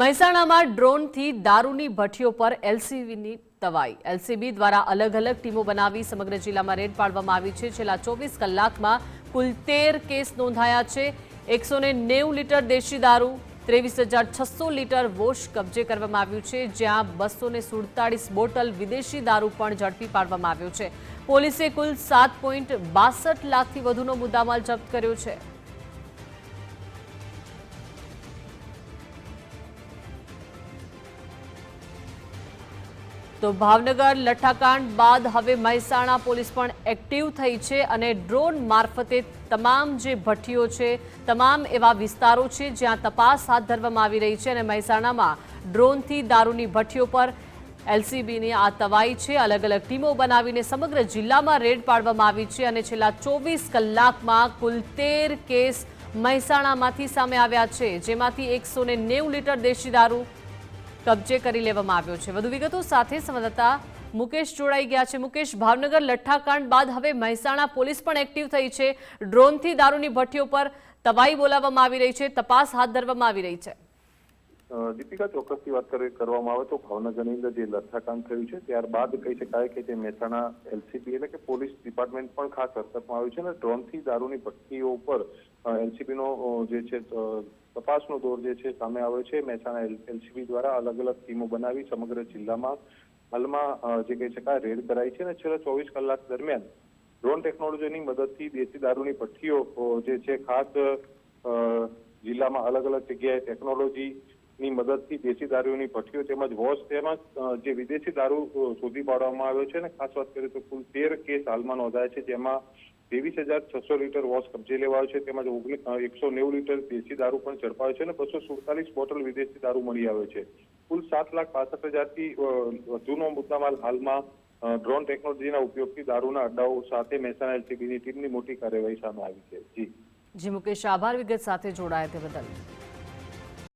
મહેસાણામાં ડ્રોનથી દારૂની ભઠ્ઠીઓ પર એલસીબીની તવાઈ. એલસીબી દ્વારા અલગ અલગ ટીમો બનાવી સમગ્ર જિલ્લામાં રેડ પાડવામાં આવી છે. છેલ્લા 24 કલાકમાં કુલ 13 કેસ નોંધાયા છે. 190 લીટર દેશી દારૂ, 23,600 લીટર વોશ કબજે કરવામાં આવ્યું છે, જ્યાં 247 બોટલ વિદેશી દારૂ પણ ઝડપી પાડવામાં આવ્યો છે. પોલીસે કુલ 7.62 લાખથી વધુનો મુદ્દામાલ જપ્ત કર્યો છે. તો ભાવનગર લઠ્ઠાકાંડ બાદ હવે મહેસાણા પોલીસ પણ એક્ટિવ થઈ છે અને ડ્રોન મારફતે તમામ જે ભઠ્ઠીઓ છે, તમામ એવા વિસ્તારો છે જ્યાં તપાસ હાથ ધરવામાં આવી રહી છે અને મહેસાણામાં ડ્રોનથી દારૂની ભઠ્ઠીઓ પર એલસીબીની આ તવાઈ છે. અલગ અલગ ટીમો બનાવીને સમગ્ર જિલ્લામાં રેડ પાડવામાં આવી છે અને છેલ્લા 24 કલાકમાં કુલ 13 કેસ મહેસાણામાંથી સામે આવ્યા છે, જેમાંથી 190 લીટર દેશી દારૂ કબજે કરી લેવામાં આવ્યો છે. વધુ વિગતો સાથે સંવાદદાતા મુકેશ જોડાઈ ગયા છે. મુકેશ, ભાવનગર લઠ્ઠાકાંડ બાદ હવે મહેસાણા પોલીસ પણ એક્ટિવ થઈ છે. ડ્રોનથી દારૂની ભઠ્ઠીઓ પર તવાઈ બોલાવવામાં આવી રહી છે, તપાસ હાથ ધરવામાં આવી રહી છે. દીપિકા, ચોક્કસથી વાત કરવામાં આવે તો ભાવનગરની અંદર જે લઠ્ઠાકાંડ થયું છે ત્યારબાદ કહી શકાય કે જે મહેસાણા એલસીબી એટલે કે પોલીસ ડિપાર્ટમેન્ટ પણ ખાસ હસ્તકમાં આવ્યું છે અને ડ્રોનથી દારૂની ભઠ્ઠીઓ ઉપર એલસીબીનો જે છે તપાસનો દોર જે છે સામે આવ્યો છે. મહેસાણા એલસીબી દ્વારા અલગ અલગ ટીમો બનાવી સમગ્ર જિલ્લામાં હાલમાં જે કહી શકાય રેડ કરાઈ છે અને છેલ્લા 24 કલાક દરમિયાન ડ્રોન ટેકનોલોજીની મદદથી દેશી દારૂની ભઠ્ઠીઓ જે છે ખાસ જિલ્લામાં અલગ અલગ જગ્યાએ ટેકનોલોજીની મદદથી દેશી દારૂની ભઠ્ઠીઓ તેમજ વોશ તેમજ જે વિદેશી દારૂ શોધી પાડવામાં આવ્યો છે અને ખાસ વાત કરીએ તો કુલ 13 કેસ હાલમાં નોંધાયા છે, જેમાં 23,600 લીટર વોશ કબજે લેવાયો છે, તેમજ 190 લીટર દેશી દારૂ પણ ઝડપાયો છે અને 247 બોટલ વિદેશી દારૂ મળી આવ્યો છે. કુલ 7,62,000થી વધુનો મુદ્દામાલ હાલમાં ડ્રોન ટેકનોલોજીના ઉપયોગથી દારૂના અડ્ડાઓ સાથે મહેસાણા એલસીબીની ટીમની મોટી કાર્યવાહી સામે આવી છે. જી મુકેશ, આભાર વિગત સાથે જોડાયા તે બદલ.